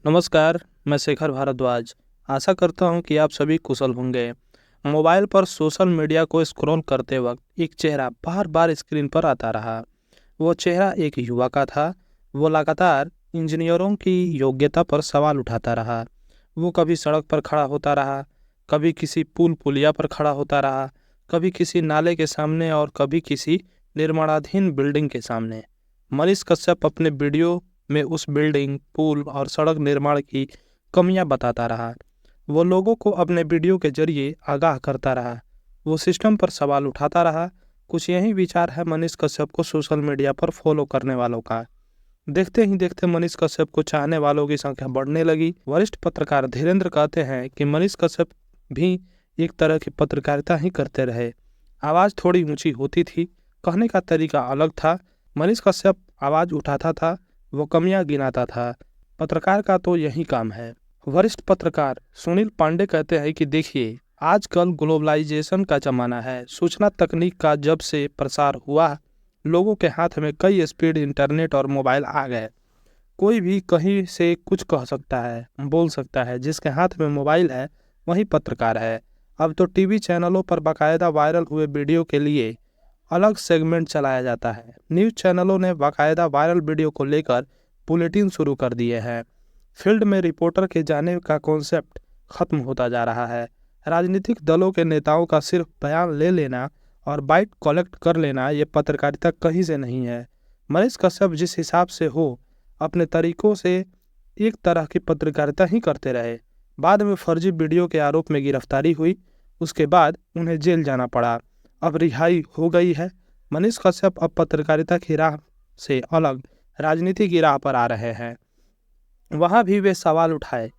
नमस्कार, मैं शेखर भारद्वाज। आशा करता हूं कि आप सभी कुशल होंगे। मोबाइल पर सोशल मीडिया को स्क्रॉल करते वक्त एक चेहरा बार बार स्क्रीन पर आता रहा। वो चेहरा एक युवा का था। वो लगातार इंजीनियरों की योग्यता पर सवाल उठाता रहा। वो कभी सड़क पर खड़ा होता रहा, कभी किसी पुलिया पर खड़ा होता रहा, कभी किसी नाले के सामने और कभी किसी निर्माणाधीन बिल्डिंग के सामने। मनीष कश्यप अपने वीडियो में उस बिल्डिंग, पुल और सड़क निर्माण की कमियां बताता रहा। वो लोगों को अपने वीडियो के जरिए आगाह करता रहा। वो सिस्टम पर सवाल उठाता रहा। कुछ यही विचार है मनीष कश्यप को सोशल मीडिया पर फॉलो करने वालों का। देखते ही देखते मनीष कश्यप को चाहने वालों की संख्या बढ़ने लगी। वरिष्ठ पत्रकार धीरेन्द्र कहते हैं कि मनीष कश्यप भी एक तरह की पत्रकारिता ही करते रहे। आवाज़ थोड़ी ऊंची होती थी, कहने का तरीका अलग था। मनीष कश्यप आवाज़ उठाता था, वो कमियां गिनाता था। पत्रकार का तो यही काम है। वरिष्ठ पत्रकार सुनील पांडे कहते हैं कि देखिए, आजकल ग्लोबलाइजेशन का जमाना है। सूचना तकनीक का जब से प्रसार हुआ, लोगों के हाथ में कई स्पीड इंटरनेट और मोबाइल आ गए। कोई भी कहीं से कुछ कह सकता है, बोल सकता है। जिसके हाथ में मोबाइल है वही पत्रकार है। अब तो टीवी चैनलों पर बाकायदा वायरल हुए वीडियो के लिए अलग सेगमेंट चलाया जाता है। न्यूज़ चैनलों ने बाकायदा वायरल वीडियो को लेकर बुलेटिन शुरू कर दिए हैं। फील्ड में रिपोर्टर के जाने का कॉन्सेप्ट खत्म होता जा रहा है। राजनीतिक दलों के नेताओं का सिर्फ बयान ले लेना और बाइट कलेक्ट कर लेना, ये पत्रकारिता कहीं से नहीं है। मनीष कश्यप जिस हिसाब से हो, अपने तरीकों से एक तरह की पत्रकारिता ही करते रहे। बाद में फर्जी वीडियो के आरोप में गिरफ्तारी हुई। उसके बाद उन्हें जेल जाना पड़ा। अब रिहाई हो गई है। मनीष कश्यप अब पत्रकारिता की राह से अलग राजनीति की राह पर आ रहे हैं। वहाँ भी वे सवाल उठाए,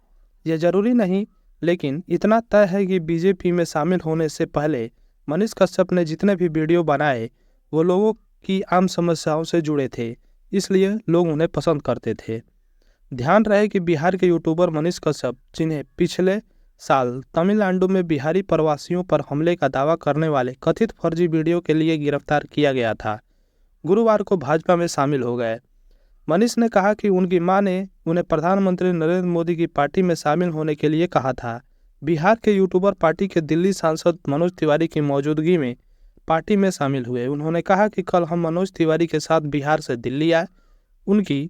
यह जरूरी नहीं, लेकिन इतना तय है कि बीजेपी में शामिल होने से पहले मनीष कश्यप ने जितने भी वीडियो बनाए वो लोगों की आम समस्याओं से जुड़े थे, इसलिए लोग उन्हें पसंद करते थे। ध्यान रहे कि बिहार के यूट्यूबर मनीष कश्यप, जिन्हें पिछले साल तमिलनाडु में बिहारी प्रवासियों पर हमले का दावा करने वाले कथित फर्जी वीडियो के लिए गिरफ्तार किया गया था, गुरुवार को भाजपा में शामिल हो गए। मनीष ने कहा कि उनकी मां ने उन्हें प्रधानमंत्री नरेंद्र मोदी की पार्टी में शामिल होने के लिए कहा था। बिहार के यूट्यूबर पार्टी के दिल्ली सांसद मनोज तिवारी की मौजूदगी में पार्टी में शामिल हुए। उन्होंने कहा कि कल हम मनोज तिवारी के साथ बिहार से दिल्ली आए। उनकी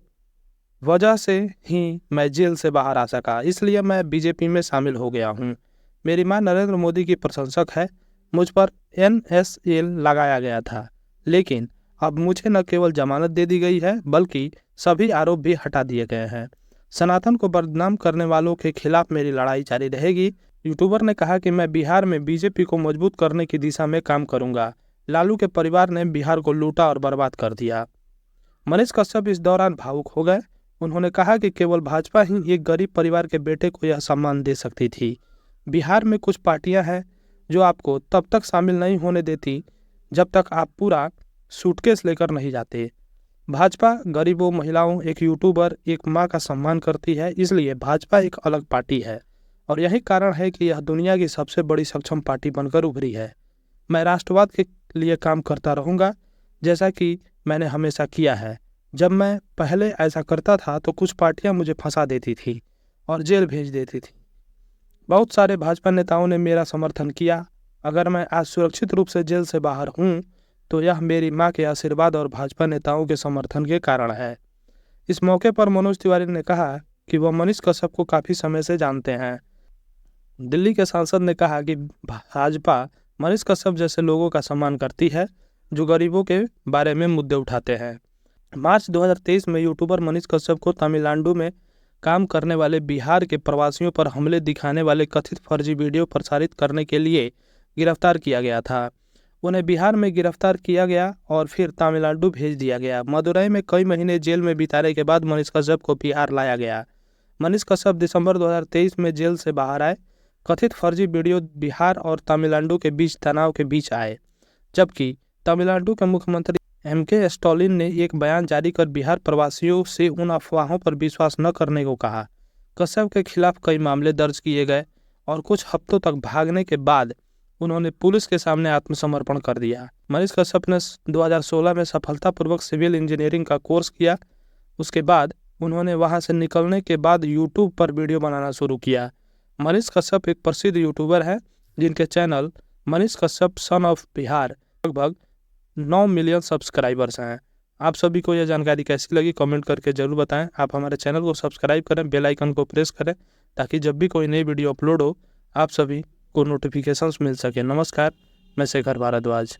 वजह से ही मैं जेल से बाहर आ सका, इसलिए मैं बीजेपी में शामिल हो गया हूँ। मेरी मां नरेंद्र मोदी की प्रशंसक है। मुझ पर NSA लगाया गया था, लेकिन अब मुझे न केवल जमानत दे दी गई है, बल्कि सभी आरोप भी हटा दिए गए हैं। सनातन को बदनाम करने वालों के खिलाफ मेरी लड़ाई जारी रहेगी। यूट्यूबर ने कहा कि मैं बिहार में बीजेपी को मजबूत करने की दिशा में काम करूंगा। लालू के परिवार ने बिहार को लूटा और बर्बाद कर दिया। मनीष कश्यप इस दौरान भावुक हो गए। उन्होंने कहा कि केवल भाजपा ही एक गरीब परिवार के बेटे को यह सम्मान दे सकती थी। बिहार में कुछ पार्टियां हैं जो आपको तब तक शामिल नहीं होने देती जब तक आप पूरा सूटकेस लेकर नहीं जाते। भाजपा गरीबों, महिलाओं, एक यूट्यूबर, एक मां का सम्मान करती है, इसलिए भाजपा एक अलग पार्टी है और यही कारण है कि यह दुनिया की सबसे बड़ी सक्षम पार्टी बनकर उभरी है। मैं राष्ट्रवाद के लिए काम करता रहूंगा, जैसा कि मैंने हमेशा किया है। जब मैं पहले ऐसा करता था तो कुछ पार्टियां मुझे फंसा देती थी और जेल भेज देती थी। बहुत सारे भाजपा नेताओं ने मेरा समर्थन किया। अगर मैं आज सुरक्षित रूप से जेल से बाहर हूँ तो यह मेरी मां के आशीर्वाद और भाजपा नेताओं के समर्थन के कारण है। इस मौके पर मनोज तिवारी ने कहा कि वह मनीष कश्यप को काफ़ी समय से जानते हैं। दिल्ली के सांसद ने कहा कि भाजपा मनीष कश्यप जैसे लोगों का सम्मान करती है जो गरीबों के बारे में मुद्दे उठाते हैं। मार्च 2023 में यूट्यूबर मनीष कश्यप को तमिलनाडु में काम करने वाले बिहार के प्रवासियों पर हमले दिखाने वाले कथित फर्जी वीडियो प्रसारित करने के लिए गिरफ्तार किया गया था। उन्हें बिहार में गिरफ्तार किया गया और फिर तमिलनाडु भेज दिया गया। मदुरई में कई महीने जेल में बिताने के बाद मनीष कश्यप को बिहार लाया गया। मनीष कश्यप दिसंबर 2023 में जेल से बाहर आए। कथित फर्जी वीडियो बिहार और तमिलनाडु के बीच तनाव के बीच आए, जबकि तमिलनाडु के मुख्यमंत्री MK स्टालिन ने एक बयान जारी कर बिहार प्रवासियों से उन अफवाहों पर विश्वास न करने को कहा। कश्यप के खिलाफ कई मामले दर्ज किए गए और कुछ हफ्तों तक भागने के बाद उन्होंने पुलिस के सामने आत्मसमर्पण कर दिया। मनीष कश्यप ने 2016 में सफलतापूर्वक सिविल इंजीनियरिंग का कोर्स किया। उसके बाद उन्होंने वहां से निकलने के बाद यूट्यूब पर वीडियो बनाना शुरू किया। मनीष कश्यप एक प्रसिद्ध यूट्यूबर है जिनके channel Manish Kashyap son of Bihar लगभग 9 मिलियन सब्सक्राइबर्स हैं। आप सभी को यह जानकारी कैसी लगी कमेंट करके जरूर बताएं। आप हमारे चैनल को सब्सक्राइब करें, बेल आइकन को प्रेस करें ताकि जब भी कोई नई वीडियो अपलोड हो आप सभी को नोटिफिकेशंस मिल सके। नमस्कार, मैं शेखर भारद्वाज।